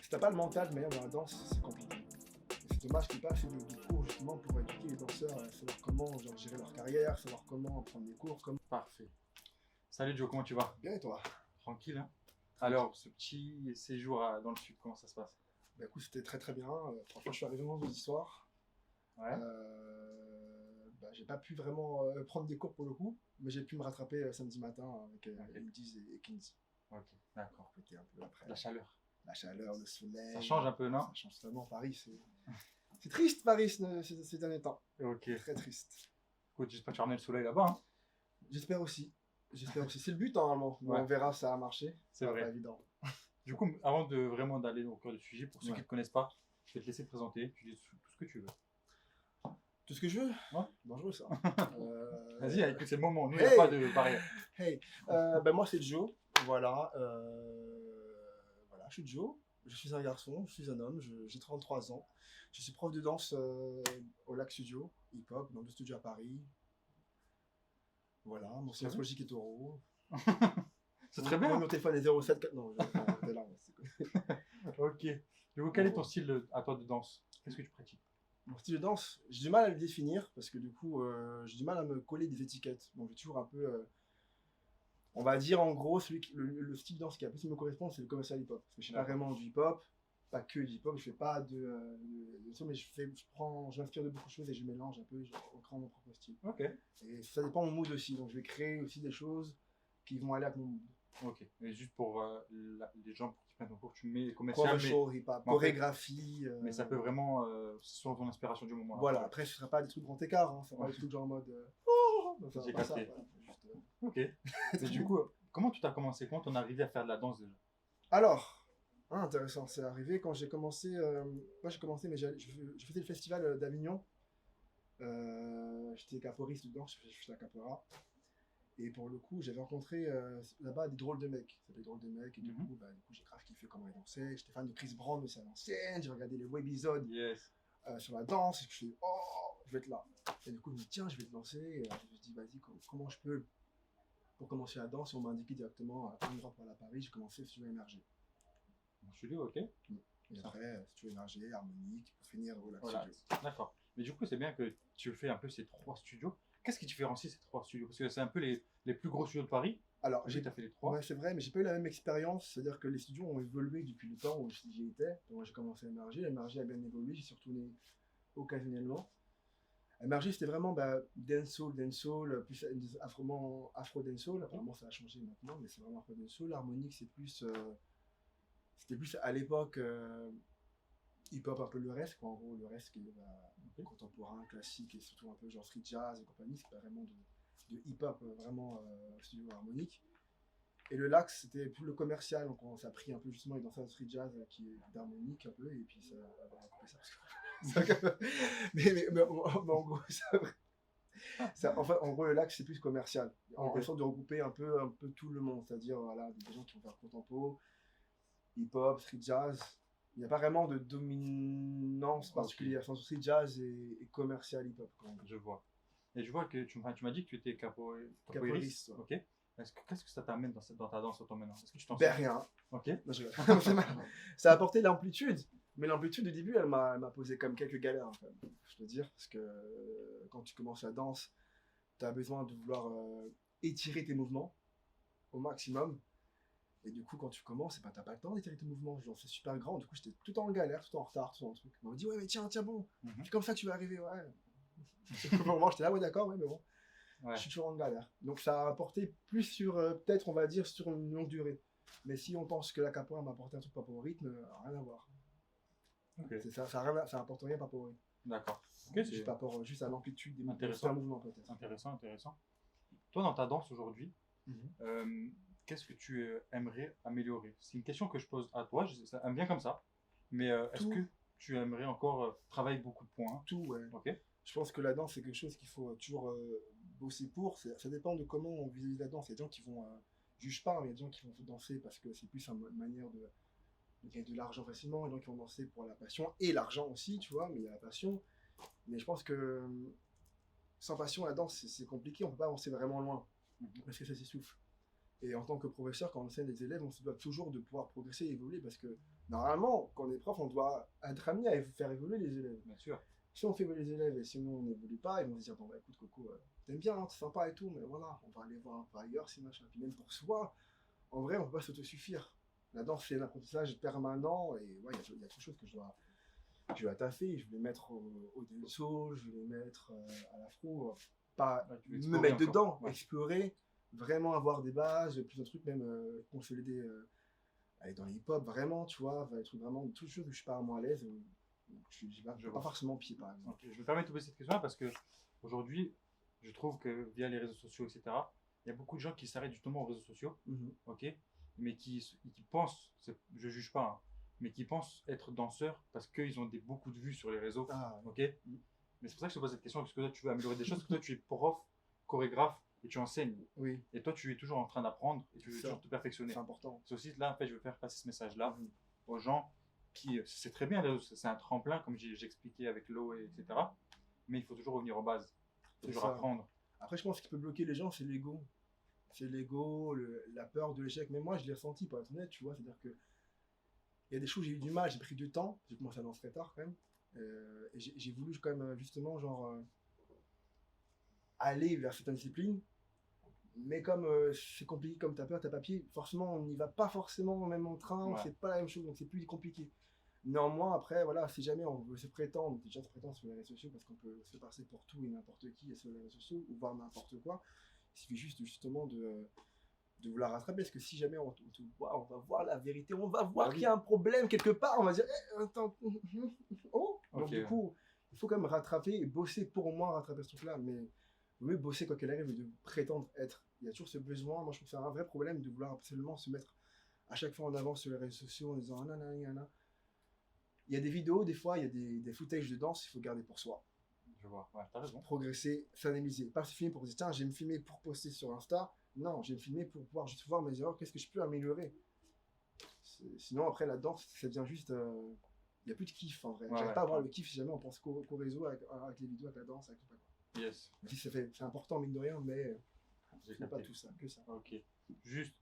si t'as pas le mental de manière dans la danse, c'est compliqué. Et c'est dommage qu'il n'y ait pas assez de cours justement pour éduquer les danseurs à savoir comment genre, gérer leur carrière, savoir comment prendre des cours, comment... Parfait. Salut Joe, comment tu vas? Bien et toi? Tranquille, hein? Alors, ce petit séjour dans le sud, comment ça se passe? Bah écoute, c'était très très bien. Franchement, je suis arrivé vendredi soir. Ouais. J'ai pas pu vraiment prendre des cours pour le coup, mais j'ai pu me rattraper samedi matin avec Ok. Indies et Kinsey. Ok, d'accord. C'était un peu après La chaleur. la chaleur, le soleil. Ça change un peu, non? Ça change vraiment. Paris, c'est triste Paris ces derniers temps. Ok. Très triste. Écoute, j'espère que tu ramènes le soleil là-bas, hein? J'espère aussi. J'espère aussi. C'est le but normalement. Bon, Ouais. on verra si ça a marché. C'est Ça va vrai. Pas évident. Du coup, avant de vraiment d'aller au cœur du sujet, pour ceux Ouais. qui ne te connaissent pas, je vais te laisser te présenter, tu dis tout ce que tu veux. Tout ce que je veux. Ouais. Dangereux ça. Vas-y, écoute, c'est le moment, nous, il n'y Hey. a pas de barrière. Hey, moi c'est Joe, voilà, voilà, je suis Joe, je suis un garçon, je suis un homme, j'ai 33 ans, je suis prof de danse au Lac Studio, hip-hop, dans le studio à Paris, voilà, mon signe astrologique est taureau. C'est très bien. Mon téléphone est 07, non, t'es là, Ok. Du coup, quel est ton style à toi de danse? Qu'est-ce que tu pratiques? Mon style de danse, j'ai du mal à le définir, parce que du coup, j'ai du mal à me coller des étiquettes, donc j'ai toujours un peu... on va dire en gros, le style de danse qui a plus me correspond, c'est le commercial hip-hop. Parce que je fais pas vraiment du hip-hop, pas que du hip-hop, je fais pas de son, mais je m'inspire de beaucoup de choses et je mélange un peu, je crée mon propre style. Ok. Et ça dépend de mon mood aussi, donc je vais créer aussi des choses qui vont aller avec mon mood. Ok. Et juste pour les gens qui prennent ton cours, tu mets commercial, Commercial, hip-hop, chorégraphie. mais ça peut vraiment, c'est sur ton inspiration du moment. Voilà, après ce sera pas des trucs grand écart, hein, ça sera pas des trucs genre en mode. Ça J'ai va pas ça, capté. voilà, juste, Ok. Mais du coup, comment tu t'as commencé? Comment t'en es arrivé à faire de la danse déjà? Alors, intéressant, c'est arrivé quand j'ai commencé. Moi j'ai commencé, mais je faisais le festival d'Avignon. J'étais caporiste dedans, je faisais la capora. Et pour le coup, j'avais rencontré là-bas des drôles de mecs. Ça s'appelait drôles de mecs. Et du coup, j'ai grave kiffé comment ils dansaient. J'étais fan de Chris Brown, mais c'est à l'ancienne. J'ai regardé les webisodes Yes. sur la danse. Et je me suis dit, oh, je vais être là. Et du coup, je me dis, tiens, je vais te lancer. Et je me suis dit, vas-y, comment je peux, pour commencer la danse, on m'a indiqué directement un endroit pour aller à Paris. J'ai commencé le studio émergé. Mon studio, ok. Et après, studio émergé, harmonique, pour finir au Lac Voilà. Studio. D'accord. Mais du coup, c'est bien que tu fais un peu ces trois studios. Qu'est-ce qui différencie ces trois studios? Parce que c'est un peu les plus gros studios de Paris. Alors, J'ai fait les trois. ouais, c'est vrai, mais j'ai pas eu la même expérience. C'est-à-dire que les studios ont évolué depuis le temps où j'y étais. Donc, moi, j'ai commencé à émerger. Émerger a bien évolué. J'y suis retourné occasionnellement. Émerger, c'était vraiment dancehall, plus afro dancehall. Apparemment, ça a changé maintenant, mais c'est vraiment afro dancehall. Harmonique, c'était plus à l'époque hip-hop, un peu le reste, quoi. En gros, le reste qui est contemporain, classique et surtout un peu genre free jazz et compagnie. C'est pas vraiment de hip-hop vraiment studio harmonique. Et le Lac, c'était plus le commercial, donc on s'est pris un peu justement les danseurs de street jazz qui est d'harmonique un peu, et puis ça, on a coupé ça. mais en gros, en gros, le Lac, c'est plus commercial. En sorte de regrouper un peu tout le monde, c'est-à-dire voilà, des gens qui vont faire contempo, hip-hop, street jazz. Il n'y a pas vraiment de dominance particulière. Enfin, street jazz et commercial hip-hop. Je vois. Et je vois que tu m'as dit que tu étais capoeiriste. Ok. Qu'est-ce que ça t'amène dans ta danse maintenant? Est-ce que tu t'en Rien. Ok. Non, ça a apporté l'amplitude. Mais l'amplitude au début, elle m'a posé comme quelques galères, quand même, je dois dire. Parce que quand tu commences la danse, tu as besoin de vouloir étirer tes mouvements au maximum. Et du coup, quand tu commences, t'as pas le temps d'étirer tes mouvements. Genre, c'est super grand. Du coup, j'étais tout en galère, tout en retard, tout en truc. On m'a dit, ouais, mais tiens, bon. C'est comme ça que tu vas arriver, ouais. Pour moi, j'étais là, ouais, d'accord, ouais, mais bon. Ouais. Je suis toujours en galère. Donc, ça a apporté plus sur, peut-être, on va dire, sur une longue durée. Mais si on pense que la capoeira m'a apporté un truc par rapport au rythme, rien à voir. Okay. Ça apporte rien par rapport au rythme. D'accord. Okay, juste par rapport juste à l'amplitude des mouvements, peut-être. Intéressant. Toi, dans ta danse aujourd'hui, qu'est-ce que tu aimerais améliorer? C'est une question que je pose à toi, ça me vient comme ça. Mais est-ce que tu aimerais encore travailler beaucoup de points? Tout, ouais. Ok. Je pense que la danse, c'est quelque chose qu'il faut toujours bosser pour. Ça dépend de comment on visualise la danse. Il y a des gens qui vont juge pas, mais il y a des gens qui vont danser parce que c'est plus une manière de gagner de l'argent facilement. Il y a des gens qui vont danser pour la passion et l'argent aussi, tu vois, mais il y a la passion. Mais je pense que sans passion, la danse, c'est compliqué. On peut pas avancer vraiment loin parce que ça s'essouffle. Et en tant que professeur, quand on enseigne les élèves, on se doit toujours de pouvoir progresser et évoluer parce que normalement, quand on est prof, on doit être amené à faire évoluer les élèves. Bien sûr. Si on fait évoluer les élèves et sinon on n'évolue pas, ils vont se dire, bon, bah écoute, Coco, t'aimes bien, hein, c'est sympa et tout, mais voilà, on va aller voir un peu ailleurs, c'est machin. Puis même pour soi, en vrai, on peut pas s'autosuffire. La danse, c'est un apprentissage permanent et ouais, il y a trop de choses que je vais taffer, je vais mettre au denso, je vais mettre à l'afro, pas Ouais, tu veux me explorer mettre encore. dedans, Ouais. explorer, vraiment avoir des bases, plus de trucs, même consolider, aller dans les hip-hop, vraiment, tu vois, des trucs vraiment, toutes choses où je suis pas vraiment à l'aise, je n'y Je pas vois. forcément pied par exemple. Ok, je me permets de te poser cette question-là parce que aujourd'hui, je trouve que via les réseaux sociaux, etc., il y a beaucoup de gens qui s'arrêtent justement aux réseaux sociaux, Mhm. ok, mais qui pensent, je juge pas, hein, mais qui pensent être danseurs parce qu'ils ont beaucoup de vues sur les réseaux, Ah, ok. oui. Mais c'est pour ça que je te pose cette question, parce que toi, tu veux améliorer des choses, parce que toi, tu es prof, chorégraphe et tu enseignes. Oui, Et toi, tu es toujours en train d'apprendre et tu veux ça, toujours te perfectionner. c'est important. C'est aussi là, en fait, je veux faire passer ce message-là Mhm. aux gens qui, c'est très bien, les réseaux, c'est un tremplin, comme j'ai expliqué avec l'eau, etc. Mais il faut toujours revenir aux bases, il faut C'est toujours ça. apprendre. Après, je pense qu'il peut bloquer les gens, c'est l'ego. C'est l'ego, la peur de l'échec. Mais moi, je l'ai ressenti, pour être honnête, tu vois. C'est-à-dire que il y a des choses, j'ai eu du mal, j'ai pris du temps. J'ai commencé à danser très tard, quand même. Et j'ai voulu, quand même, justement, genre, aller vers certaines disciplines. Mais comme c'est compliqué, comme t'as peur, t'as papier, forcément, on n'y va pas forcément même en train, Ouais. c'est pas la même chose, donc c'est plus compliqué. Néanmoins, après, voilà, si jamais on veut se prétendre, déjà se prétendre sur les réseaux sociaux, parce qu'on peut se passer pour tout et n'importe qui sur les réseaux sociaux, ou voir n'importe quoi, il suffit juste justement de vouloir rattraper, parce que si jamais on te voit, on va voir la vérité, on va voir Ah oui. qu'il y a un problème quelque part, on va dire, attends, oh. Donc Ok, du coup, il faut quand même rattraper et bosser pour au moins rattraper ce truc-là, mais il vaut mieux bosser quoi qu'elle arrive et de prétendre être. Il y a toujours ce besoin, moi je trouve que c'est un vrai problème de vouloir absolument se mettre à chaque fois en avant sur les réseaux sociaux en disant ah, nanana. Il y a des vidéos, des fois, il y a des footages de danse, il faut garder pour soi. je vois, ouais, t'as raison. Progresser, s'analyser. Pas se filmer pour dire tiens, j'ai me filmer pour poster sur Insta. Non, j'ai me filmer pour pouvoir juste voir mes erreurs, qu'est-ce que je peux améliorer. Sinon, après, la danse, ça devient juste. Il n'y a plus de kiff en vrai. Ouais, J'arrive ouais, pas à avoir ouais. le kiff si jamais on pense qu'au réseau, avec les vidéos, avec la danse, avec tout ça. Yes, Si c'est important, mine de rien, mais j'ai ce n'est pas capté. tout ça, que ça. Ok. Juste,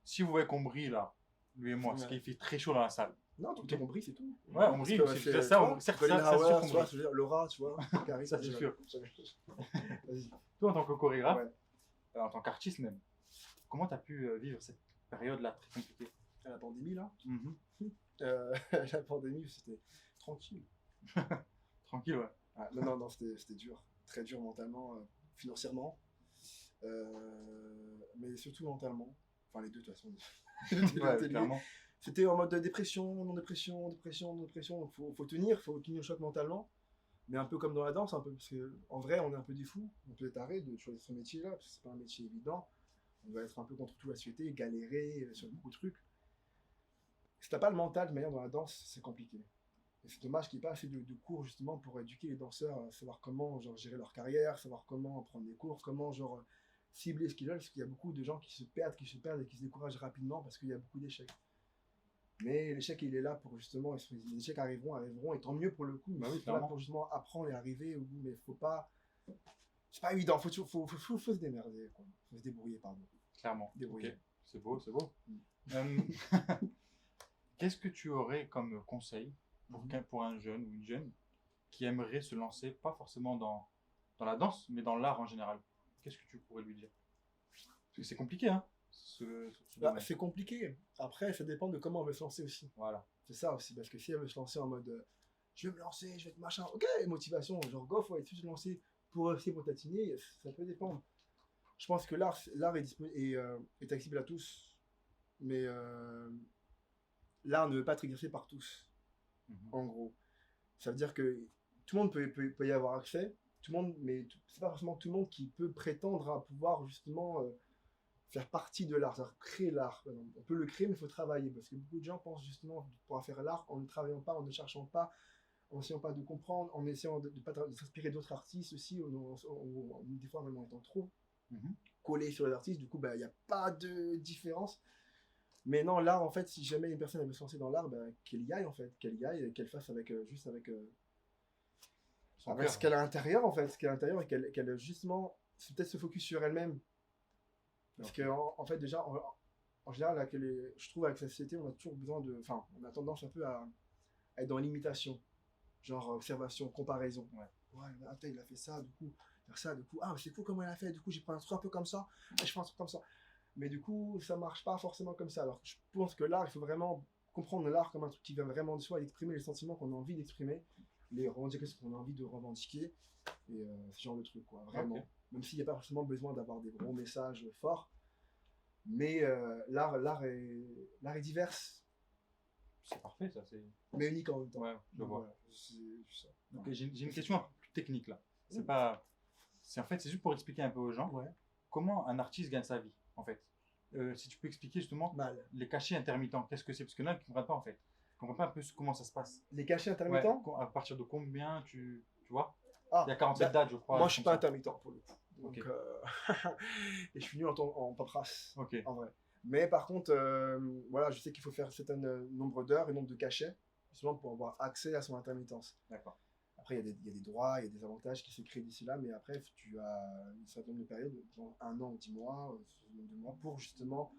si vous voyez qu'on brille là, lui et moi, Ouais. parce qu'il fait très chaud dans la salle. Non, tout Ok. est compris, c'est tout. Ouais, on Parce brille, que c'est c'est- déjà tu ça, vois, certes, Colin ça, c'est sûr Howard, qu'on tu vois, brille. je veux dire, Laura, tu vois, Caris, Ça, c'est sûr. Vas-y. Toi, en tant que chorégraphe, Ouais. en tant qu'artiste même, comment tu as pu vivre cette période-là très compliquée? La pandémie, là. Mhm. La pandémie, c'était tranquille. Tranquille, ouais. Ah, non, c'était dur. Très dur mentalement, financièrement. Mais surtout mentalement. Enfin, les deux, de toute façon. Ouais, C'était lié. clairement. C'était en mode dépression, non-dépression, dépression, non-dépression. Donc, faut tenir le choc mentalement. Mais un peu comme dans la danse, un peu, parce qu'en vrai, on est un peu des fous, un peu des tarés de choisir ce métier-là, parce que c'est pas un métier évident. On doit être un peu contre toute la société, galérer sur beaucoup de trucs. Si t'as pas le mental de manière dans la danse, c'est compliqué. Et c'est dommage qu'il n'y ait pas assez de cours justement pour éduquer les danseurs à savoir comment genre, gérer leur carrière, savoir comment prendre des cours, comment genre, cibler ce qu'ils veulent, parce qu'il y a beaucoup de gens qui se perdent et qui se découragent rapidement parce qu'il y a beaucoup d'échecs. Mais l'échec, il est là pour justement, les échecs arriveront, et tant mieux pour le coup. Bah oui, C'est là clairement. pour justement apprendre et arriver au bout, mais faut pas. C'est pas évident, faut se démerder, quoi. Faut se débrouiller, pardon. Clairement. Débrouiller. Ok, c'est beau, c'est beau. Mm. Euh, Qu'est-ce que tu aurais comme conseil pour un jeune ou une jeune qui aimerait se lancer, pas forcément dans la danse, mais dans l'art en général? Qu'est-ce que tu pourrais lui dire? Parce que c'est compliqué, hein, ce Bah, domaine. c'est compliqué. Après, ça dépend de comment on veut se lancer aussi. Voilà. C'est ça aussi, parce que si elle veut se lancer en mode je vais me lancer, je vais être machin, ok, motivation, genre go, faut être se lancer pour essayer pour tatiner, ça peut dépendre. Je pense que l'art est accessible à tous, mais l'art ne veut pas être exercé par tous, Mhm. en gros. Ça veut dire que tout le monde peut y avoir accès, tout le monde, mais c'est pas forcément tout le monde qui peut prétendre à pouvoir justement faire partie de l'art, c'est-à-dire créer l'art. On peut le créer, mais il faut travailler, parce que beaucoup de gens pensent justement pouvoir faire l'art en ne travaillant pas, en ne cherchant pas, en essayant pas de comprendre, en essayant de s'inspirer d'autres artistes aussi, des fois même en étant trop Mhm. collé sur les artistes, du coup, il n'y a pas de différence. Mais non, l'art, en fait, si jamais une personne veut se lancer dans l'art, qu'elle y aille, en fait, qu'elle y aille, qu'elle fasse avec, juste avec, Son avec cœur. ce qu'elle a à l'intérieur, en fait, ce qu'elle a à l'intérieur, et qu'elle justement, c'est peut-être se focus sur elle-même. Parce Ok. que, en fait, déjà, en général, là, je trouve avec la société, on a toujours besoin de. Enfin, on a tendance un peu à être dans l'imitation. Genre observation, comparaison. Ouais, attends, il a fait ça, du coup, faire ça, du coup, ah, c'est cool comment il a fait, du coup, j'ai pris un truc un peu comme ça, et je fais un truc comme ça. Mais du coup, ça marche pas forcément comme ça. Alors, je pense que l'art, il faut vraiment comprendre l'art comme un truc qui vient vraiment de soi et exprimer les sentiments qu'on a envie d'exprimer, les revendiquer ce qu'on a envie de revendiquer, et ce genre de truc, quoi, vraiment. Ok. Même s'il n'y a pas forcément besoin d'avoir des gros messages forts, mais l'art est divers, C'est parfait, ça. C'est... mais unique en même temps. Ouais, je Donc, vois. voilà, c'est ça. Ok, j'ai une question un peu plus technique là. C'est Mm. pas. C'est en fait, c'est juste pour expliquer un peu aux gens Ouais, comment un artiste gagne sa vie, en fait. Si tu peux expliquer justement mal. les cachets intermittents, qu'est-ce que c'est? Parce que là, ils ne comprennent pas en fait. Ils ne comprennent pas un peu comment ça se passe. Les cachets Ouais, intermittents. à partir de combien tu vois? Ah, Il y a 47 bah, dates, je crois. moi, des je suis comme pas ça. intermittent pour le coup. Donc, Ok. et je suis nul en paperasse, Ok. en vrai. Mais par contre, voilà, je sais qu'il faut faire un certain nombre d'heures et nombre de cachets, justement pour avoir accès à son intermittence. D'accord. Après, il y a des droits, il y a des avantages qui se créent d'ici là, mais après, tu as une certaine nombre de périodes, genre 1 an ou 10 mois, 2 mois, pour justement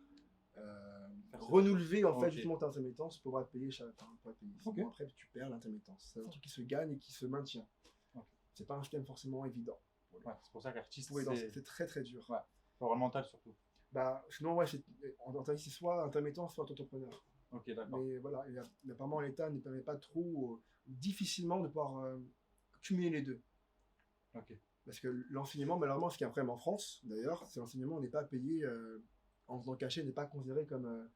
renouveler en fait Ok. justement ta intermittence pour pouvoir te payer chaque enfin, pour être payé. Ok. Sinon, après, tu perds l'intermittence. C'est un truc qui se gagne et qui se maintient. Ok. C'est pas un système forcément évident. Ouais, c'est pour ça qu'artiste, Oui, c'est très très dur. ouais. Pour le mental surtout. Bah, sinon, ouais, c'est soit intermittent, soit entrepreneur. Ok, d'accord. Mais voilà, apparemment, l'État ne permet pas trop, difficilement de pouvoir cumuler les deux. Ok. Parce que l'enseignement, malheureusement, ce qui est un problème en France, d'ailleurs, c'est l'enseignement n'est pas payé en faisant cachet, n'est pas considéré comme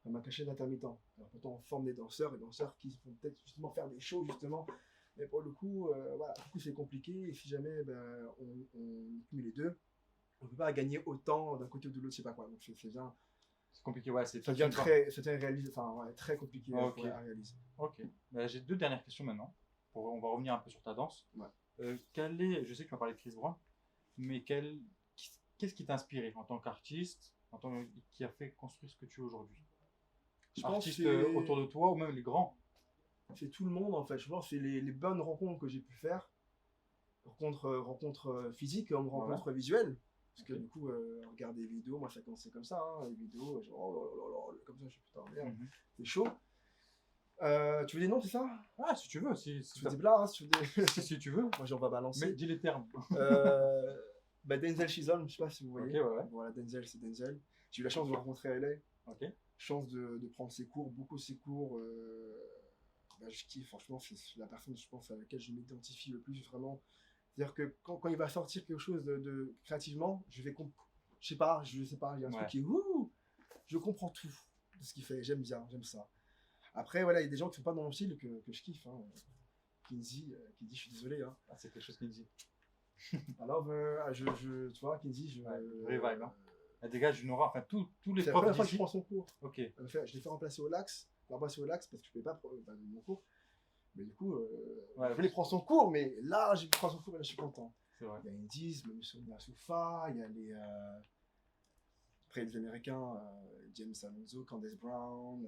un cachet d'intermittent. Alors pourtant, on forme des danseurs qui vont peut-être justement faire des shows, justement. Mais pour le coup, voilà, du coup, c'est compliqué. Et si jamais on cumule les deux, on ne peut pas gagner autant d'un côté ou de l'autre, je sais pas quoi. Donc c'est bien. C'est compliqué, ouais. C'est Ça toute devient une part. très compliqué Ok. à réaliser. Ok. Bah, j'ai deux dernières questions maintenant. On va revenir un peu sur ta danse. Ouais. Je sais que tu m'as parlé de Chris Brown, mais qu'est-ce qui t'a inspiré en tant qu'artiste, qui a fait construire ce que tu es aujourd'hui? Je pense Artiste que c'est- autour de toi ou même les grands? c'est tout le monde en fait. Je pense que c'est les bonnes rencontres que j'ai pu faire, rencontres physiques comme rencontres visuelles. Parce que Ok. du coup, regarder des vidéos, moi ça a commencé comme ça, hein, les vidéos, genre oh là là, comme ça, je suis putain merde, Mhm. c'est chaud. Tu veux des noms, c'est ça? Ah, si tu veux, si Tu veux des blagues, hein, si tu veux des... si tu veux, Moi j'en vais mais balancer. dis les termes. Denzel Chisholm, je sais pas si vous voyez. Ok, ouais. Voilà, Denzel, c'est Denzel. J'ai eu la chance de le rencontrer à LA. Ok. Chance de prendre ses cours, beaucoup de ses cours. Je kiffe, franchement, c'est la personne, je pense, à laquelle je m'identifie le plus, vraiment. C'est-à-dire que quand il va sortir quelque chose créativement, je sais pas, il y a un truc qui est ouh, je comprends tout de ce qu'il fait, j'aime bien, j'aime ça. Après, voilà, il y a des gens qui sont pas dans mon style que je kiffe. Hein. Kinsey, je suis désolé. Hein. Ah, c'est quelque chose qui me dit. Alors, tu vois, Kinsey, Vraie vibe, hein. Elle dégage une aura, enfin tous les c'est la profs première fois que je d'ici. prends son cours. Ok. Je l'ai fait remplacer au Lax, parce que je ne pouvais pas mon cours. Mais du coup, Ouais, je voulais prendre son cours, mais là, j'ai pu prendre son cours et là, je suis content. c'est vrai. Il y a Indies, le Sonia Soufa, il y a après les Américains, James Alonso, Candace Brown,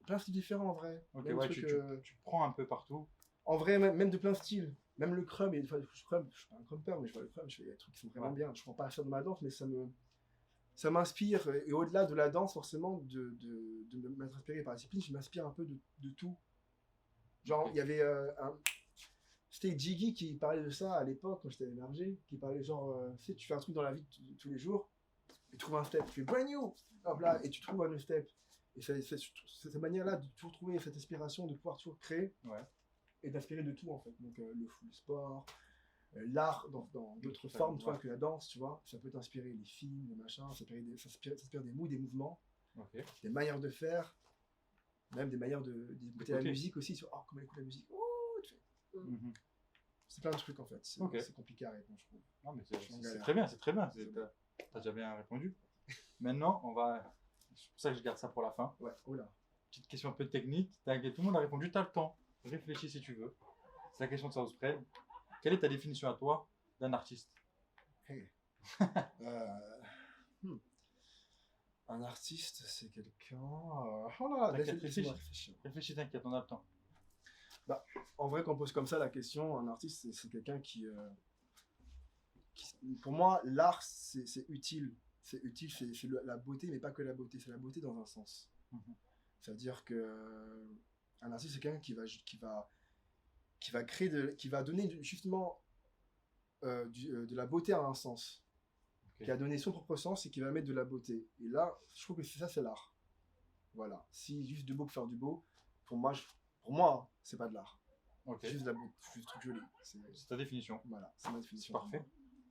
plein de styles différents en vrai. Ok, Même ouais, trucs, tu prends un peu partout. en vrai, même de plein de styles. Même le crumb, et des fois, je suis pas un crumper, mais je vois le crumb, je fais des trucs qui sont vraiment bien. Je ne prends pas à faire de ma danse, mais ça m'inspire. Et au-delà de la danse, forcément, de m'être inspiré par la discipline, je m'inspire un peu de tout. Genre, il y avait c'était Jiggy qui parlait de ça à l'époque, quand j'étais émergé, qui parlait genre, tu sais, tu fais un truc dans la vie de tous les jours, et tu trouves un step, tu fais brand new, hop là, et tu trouves un new step. Et c'est cette manière-là de toujours trouver cette inspiration, de pouvoir toujours créer, et d'inspirer de tout en fait. Donc le full sport, l'art dans d'autres formes, toi, que la danse, tu vois, ça peut t'inspirer les films, les machins, ça s'inspire des moods, des mouvements, des manières de faire, même des manières d'écouter la musique aussi, sur comment écouter la musique. Oh, tu fais, c'est plein de trucs en fait, c'est compliqué à répondre, je trouve. Non, mais c'est très bien, c'est très bien. T'as déjà bien répondu. Maintenant, c'est pour ça que je garde ça pour la fin. Ouais, oh là. Petite question un peu technique. T'inquiète, tout le monde a répondu, t'as le temps. Réfléchis si tu veux. C'est la question de South Spread. Quelle est ta définition à toi d'un artiste? Hey. Un artiste, c'est quelqu'un. Oh là, Réfléchis, t'inquiète, on a le temps. Bah, en vrai, quand on pose comme ça la question, un artiste, c'est quelqu'un qui. Pour moi, l'art, c'est utile. c'est utile, c'est la beauté, mais pas que la beauté, c'est la beauté dans un sens. C'est-à-dire que un artiste, c'est quelqu'un qui va créer, qui va donner justement de la beauté à un sens, qui a donné son propre sens et qui va mettre de la beauté. Et là, je trouve que c'est l'art. Voilà. Si juste de beau pour faire du beau, pour moi, c'est pas de l'art. C'est juste de la beauté, juste des trucs jolis. C'est ta définition. Voilà, c'est ma définition. Parfait.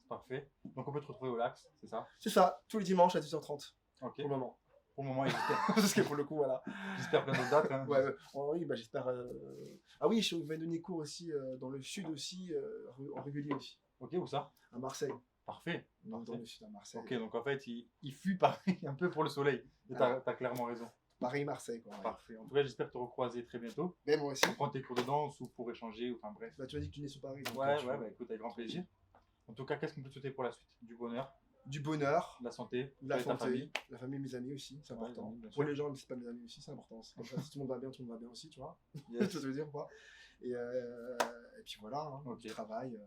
Parfait. Donc on peut te retrouver au Lax, c'est ça? C'est ça, tous les dimanches à 10h30. Ok. Pour le moment. Pour le moment, j'espère. Parce que pour le coup, voilà. J'espère plein d'autres dates. Hein. Ouais, oui, bah, j'espère. Ah oui, je vais donner cours aussi dans le sud aussi, en régulier aussi. Ok, où ça? À Marseille. Parfait. Dans le sud, à Marseille. Ok, donc en fait, il fuit Paris un peu pour le soleil. Et t'as clairement raison. Paris-Marseille, quoi. Ouais. Parfait. En tout cas, j'espère te recroiser très bientôt. Mais moi aussi. Pour prendre tes cours de danse ou pour échanger, enfin bref. Bah, tu as dit que tu nais sur Paris. Ouais, bah écoute, avec grand plaisir. En tout cas, qu'est-ce qu'on peut te souhaiter pour la suite? Du bonheur, du bonheur, de la santé, la ta famille. mes amis aussi, c'est important. Amis, bien sûr. Pour les gens, mais c'est pas mes amis aussi, c'est important. Comme ça, si tout le monde va bien, tout le monde va bien aussi, tu vois. Yes. Tu veux dire quoi. Et puis voilà, hein, Ok. du travail.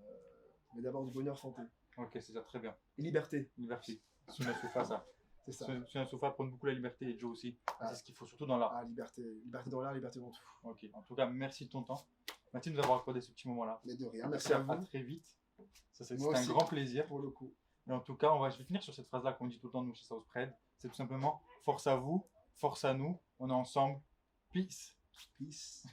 Mais d'abord du bonheur, santé. Ok, c'est ça, très bien. Et liberté. Liberté. Sur un sofa, ça. C'est ça. Sur un sofa, prendre beaucoup la liberté et Joe aussi. Ah. C'est ce qu'il faut surtout dans l'art. Ah, liberté. Liberté dans l'art, liberté dans tout. Ok. En tout cas, merci de ton temps. Merci de nous avoir accordé ce petit moment-là. Mais de rien, merci à À vous. très vite. C'était Moi un aussi. grand plaisir. Pour le coup. Et en tout cas, je vais finir sur cette phrase-là qu'on dit tout le temps nous chez Southspread. C'est tout simplement force à vous, force à nous, on est ensemble. Peace. Peace.